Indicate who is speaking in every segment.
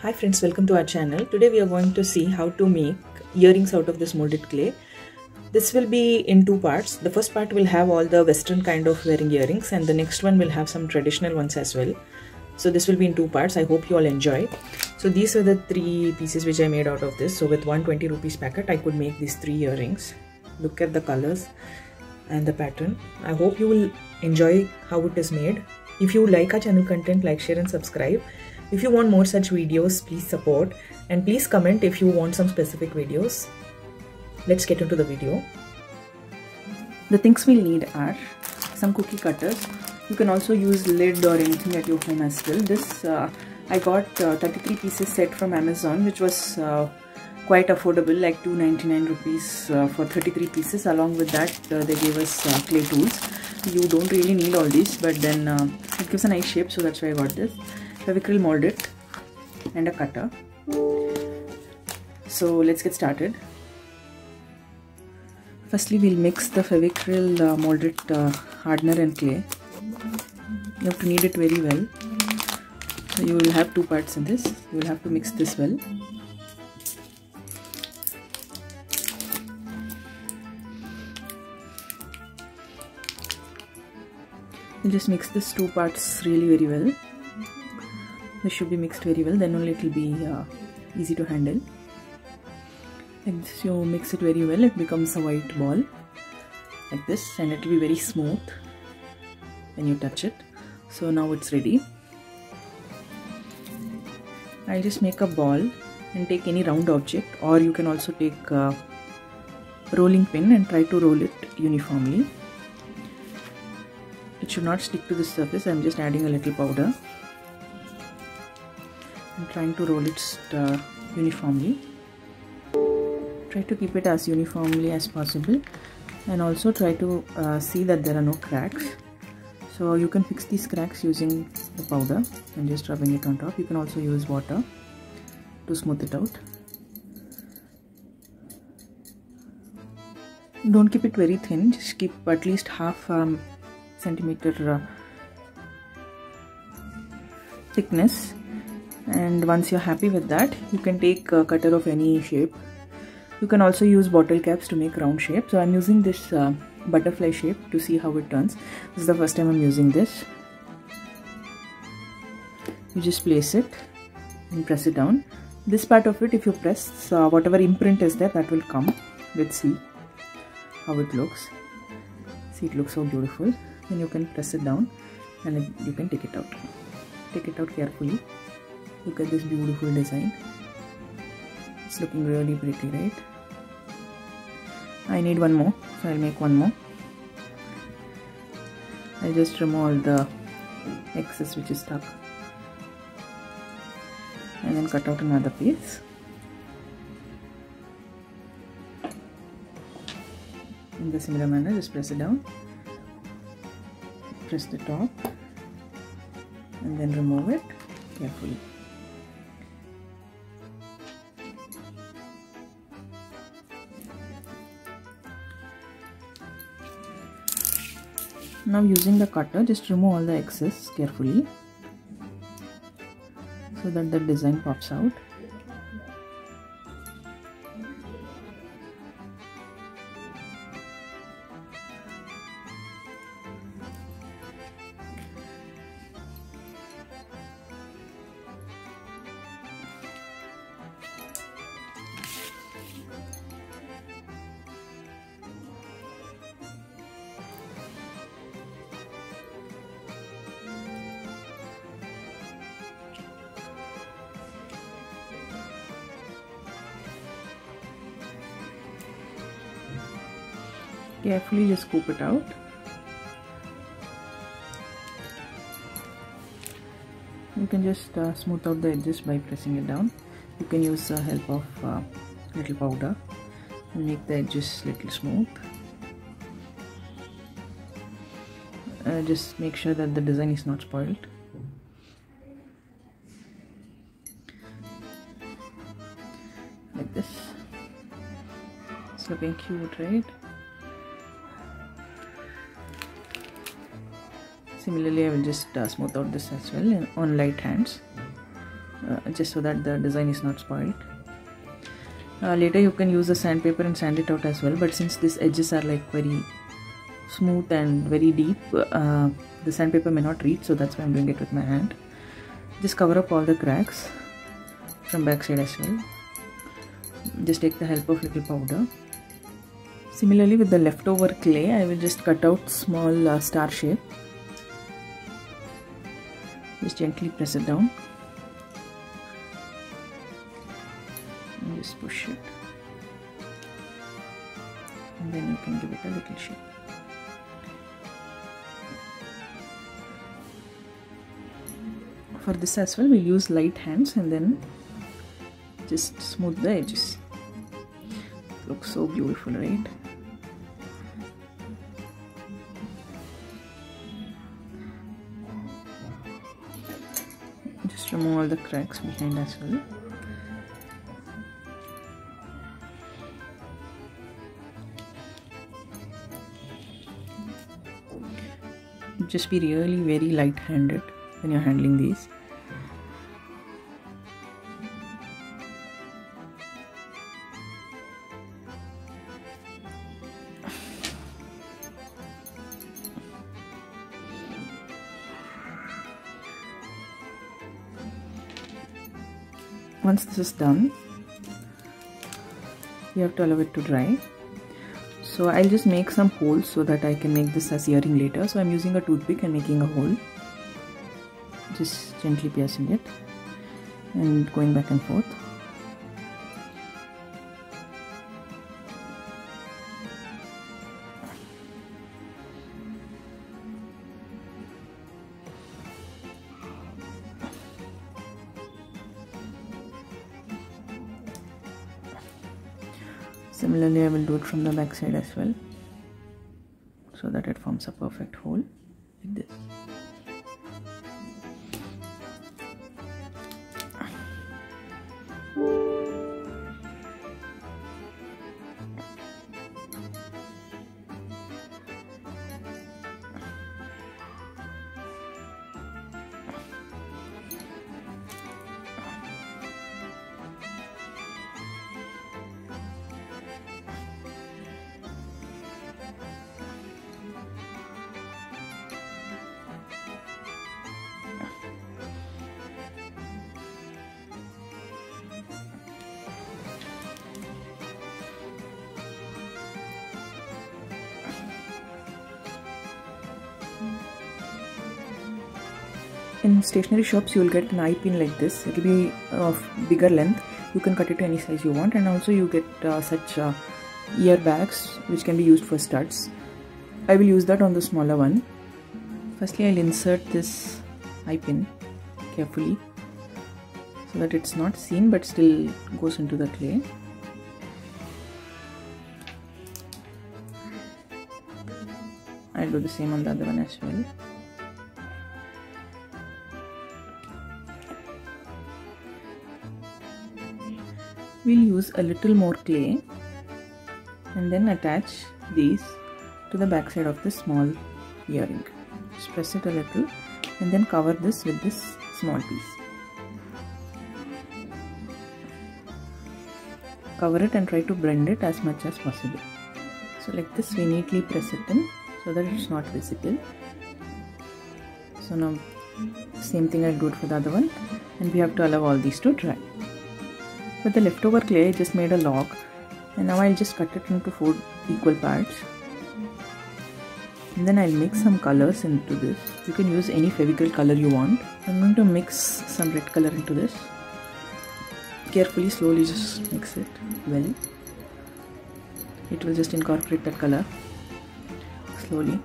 Speaker 1: Hi friends, welcome to our channel. Today we are going to see how to make earrings out of this molded clay. This will be in two parts. The first part will have all the western kind of wearing earrings and the next one will have some traditional ones as well. So this will be in two parts. I hope you all enjoy. So these are the three pieces which I made out of this. So with 120 rupees packet I could make these three earrings. Look at the colors and the pattern. I hope you will enjoy how it is made. If you like our channel content, like, share and subscribe. If you want more such videos, please support and please comment if you want some specific videos. Let's get into the video. The things we'll need are some cookie cutters. You can also use lid or anything at your home as well. This I got 33 pieces set from Amazon, which was quite affordable, like 299 rupees for 33 pieces. Along with that they gave us clay tools. You don't really need all these, but then it gives a nice shape, so that's why I got this. Fevicryl molded and a cutter. So let's get started. Firstly, we'll mix the Fevicryl molded hardener and clay. You have to knead it very well. So you will have two parts in this. You will have to mix this well. You just mix this two parts really very well. This should be mixed very well, then only it will be easy to handle. Like this, you mix it very well, it becomes a white ball like this, and it will be very smooth when you touch it. So now it's ready. I'll just make a ball and take any round object, or you can also take a rolling pin and try to roll it uniformly. It should not stick to the surface. I'm just adding a little powder. I'm trying to roll it uniformly. Try to keep it as uniformly as possible, and also try to see that there are no cracks. So you can fix these cracks using the powder and just rubbing it on top. You can also use water to smooth it out. Don't keep it very thin, just keep at least half centimeter thickness. And once you're happy with that, you can take a cutter of any shape. You can also use bottle caps to make round shape. So I'm using this butterfly shape to see how it turns. This is the first time I'm using this. You just place it and press it down. This part of it, if you press, whatever imprint is there, that will come. Let's see how it looks. See, it looks so beautiful. Then you can press it down and you can take it out. Take it out carefully. Look at this beautiful design. It's looking really pretty, right? I need one more, so I'll make one more. I'll just remove all the excess which is stuck. And then cut out another piece. In the similar manner, just press it down. Press the top. And then remove it carefully. Now using the cutter, just remove all the excess carefully so that the design pops out. Carefully just scoop it out. You can just smooth out the edges by pressing it down. You can use the help of little powder and make the edges little smooth. Just make sure that the design is not spoiled. Like this. It's looking cute, right? Similarly, I will just smooth out this as well on light hands. just so that the design is not spoiled. Later you can use the sandpaper and sand it out as well, but since these edges are like very smooth and very deep, the sandpaper may not reach, so that's why I'm doing it with my hand. Just cover up all the cracks from backside as well. Just take the help of little powder. Similarly with the leftover clay, I will just cut out small star shape. Just gently press it down and just push it, and then you can give it a little shape. For this as well, we'll use light hands and then just smooth the edges. Looks so beautiful, right? Just remove all the cracks behind as well. Just be really very light-handed when you're handling these. Once this is done, you have to allow it to dry. So I'll just make some holes so that I can make this as earring later. So I'm using a toothpick and making a hole. Just gently piercing it and going back and forth. Similarly, I will do it from the back side as well, so that it forms a perfect hole like this. In stationery shops, you will get an eye pin like this. It will be of bigger length. You can cut it to any size you want, and also you get such ear bags which can be used for studs. I will use that on the smaller one. Firstly, I'll insert this eye pin carefully so that it's not seen but still goes into the clay. I'll do the same on the other one as well. We'll use a little more clay and then attach these to the back side of this small earring. Just press it a little and then cover this with this small piece. Cover it and try to blend it as much as possible. So like this, we neatly press it in so that it's not visible. So now same thing, I'll do it for the other one, and we have to allow all these to dry. With the leftover clay, I just made a log, and now I'll just cut it into 4 equal parts. And then I'll mix some colors into this. You can use any Fevicryl color you want. I'm going to mix some red color into this. Carefully, slowly just mix it well. It will just incorporate that color slowly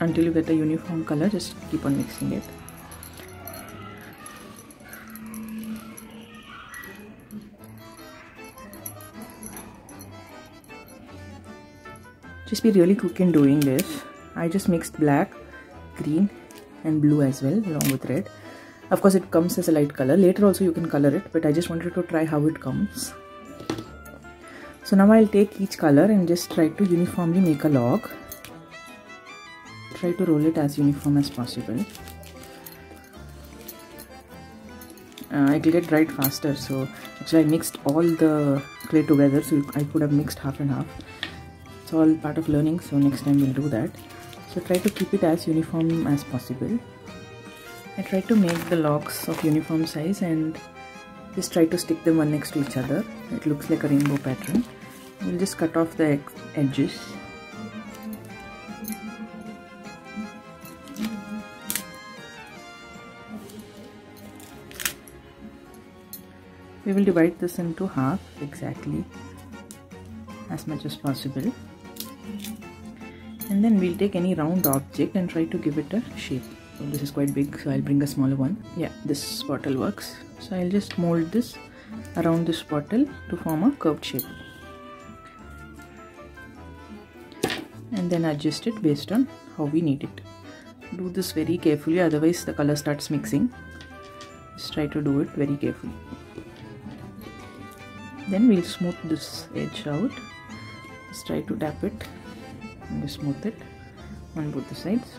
Speaker 1: until you get a uniform color. Just keep on mixing it. Just be really quick in doing this. I just mixed black, green and blue as well along with red. Of course it comes as a light color. Later also you can color it, but I just wanted to try how it comes. So now I'll take each color and just try to uniformly make a log. try to roll it as uniform as possible. It will get dried faster, so actually I mixed all the clay together, so I could have mixed half and half. It's all part of learning, so next time we'll do that. So try to keep it as uniform as possible. I try to make the logs of uniform size and just try to stick them one next to each other. It looks like a rainbow pattern. We'll just cut off the edges. We will divide this into half exactly, as much as possible. And then we'll take any round object and try to give it a shape. So this is quite big, so I'll bring a smaller one. Yeah, this bottle works. So I'll just mold this around this bottle to form a curved shape. And then adjust it based on how we need it. Do this very carefully, otherwise the color starts mixing. Just try to do it very carefully. Then we'll smooth this edge out. Just try to tap it and just smooth it on both the sides.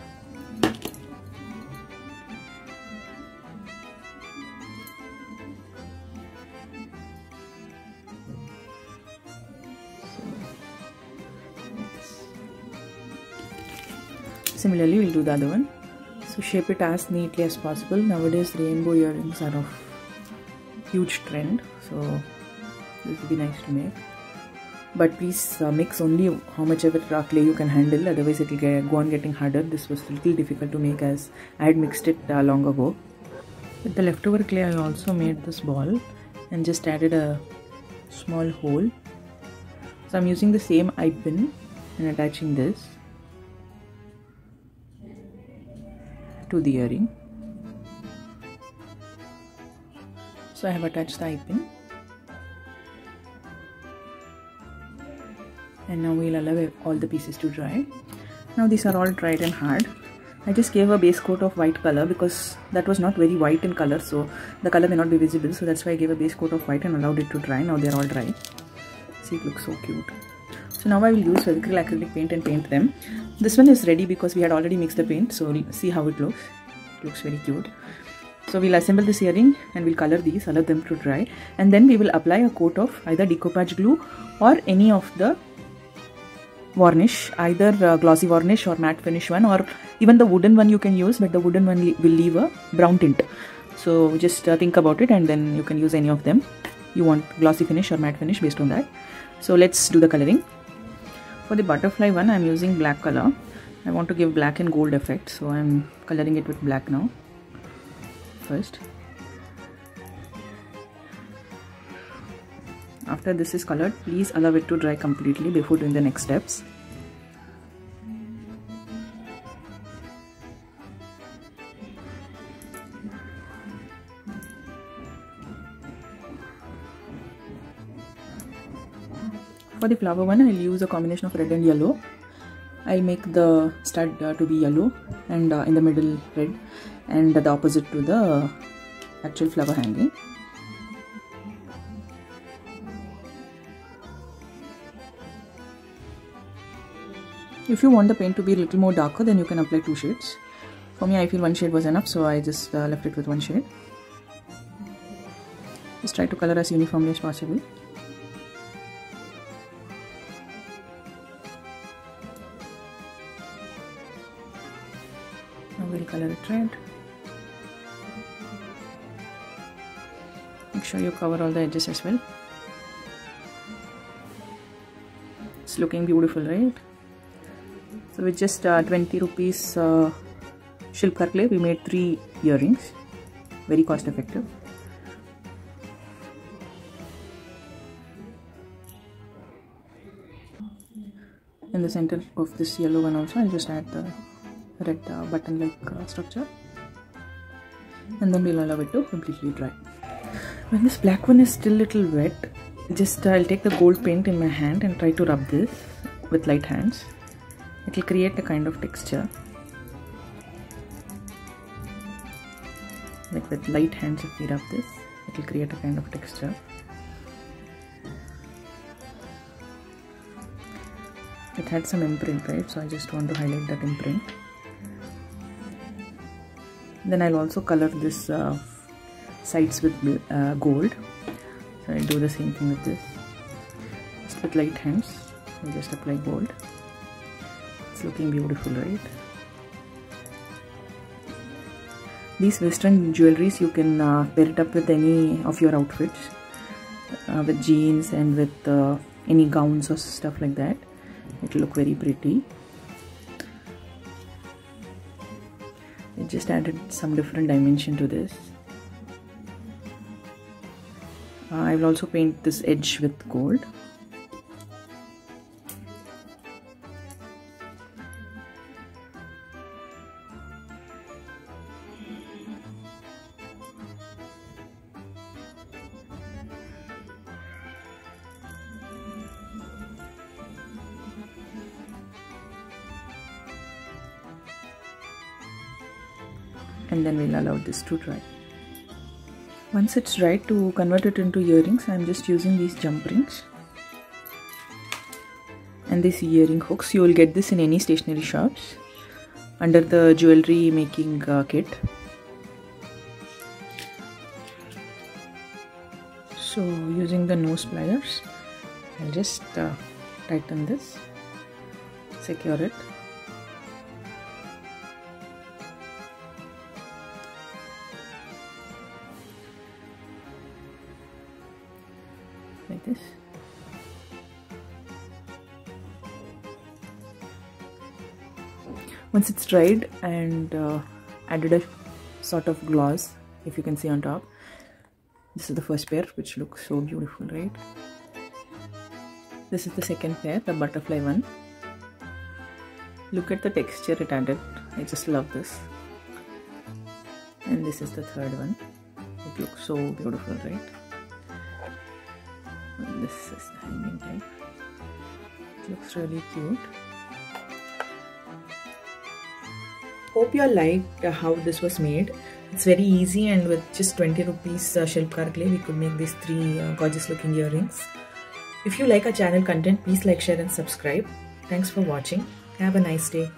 Speaker 1: Similarly, we'll do the other one. So shape it as neatly as possible. Nowadays, rainbow earrings are of huge trend, so this would be nice to make. But please mix only how much of it clay you can handle, otherwise it will go on getting harder. This was a little difficult to make as I had mixed it long ago. With the leftover clay, I also made this ball and just added a small hole. So I'm using the same eye pin and attaching this to the earring. So I have attached the eye pin. And now we'll allow all the pieces to dry. Now these are all dried and hard. I just gave a base coat of white color because that was not very white in color, so the color may not be visible, so that's why I gave a base coat of white and allowed it to dry. Now they're all dry. See, it looks so cute. So now I will use Fevikwik acrylic paint and paint them. This one is ready because we had already mixed the paint, so we'll see how it looks. It looks very cute. So we'll assemble this earring and we'll color these, allow them to dry, and then we will apply a coat of either decoupage glue or any of the varnish, either glossy varnish or matte finish one, or even the wooden one you can use, but the wooden one will leave a brown tint. So just think about it and then you can use any of them. You want glossy finish or matte finish based on that. So let's do the coloring. For the butterfly one, I'm using black color. I want to give black and gold effect, so I'm coloring it with black now. First, after this is colored, please allow it to dry completely before doing the next steps. For the flower one, I'll use a combination of red and yellow. I'll make the stud to be yellow and in the middle red, and the opposite to the actual flower hanging. If you want the paint to be a little more darker, then you can apply 2 shades. For me, I feel 1 shade was enough, so I just left it with 1 shade. Just try to color as uniformly as possible. Now we'll color it red. Make sure you cover all the edges as well. It's looking beautiful, right? So with just 20 rupees Shilpkar clay, we made 3 earrings. Very cost effective. In the center of this yellow one also, I'll just add the red button-like structure. And then we'll allow it to completely dry. When this black one is still a little wet, just I'll take the gold paint in my hand and try to rub this with light hands. It will create a kind of texture. Like with light hands, if we rub this, it will create a kind of texture. It had some imprint, right? So I just want to highlight that imprint. Then I'll also color this sides with gold. So I'll do the same thing with this. Just with light hands, I'll just apply gold. It's looking beautiful, right? These western jewelries, you can pair it up with any of your outfits, with jeans and with any gowns or stuff like that. It will look very pretty. It just added some different dimension to this. I will also paint this edge with gold. And then we'll allow this to dry. Once it's dried, to convert it into earrings, I'm just using these jump rings and these earring hooks. You will get this in any stationery shops under the jewelry making kit. So using the nose pliers, I'll just tighten this, secure it. Like this. Once it's dried and added a sort of gloss, if you can see on top, this is the first pair, which looks so beautiful, right? This is the second pair, the butterfly one. Look at the texture it added. I just love this. And this is the third one. It looks so beautiful, right? And this is the hanging type. It looks really cute. Hope you all liked how this was made. It's very easy, and with just 20 rupees Shilpkar clay, we could make these 3 gorgeous looking earrings. If you like our channel content, please like, share and subscribe. Thanks for watching. Have a nice day.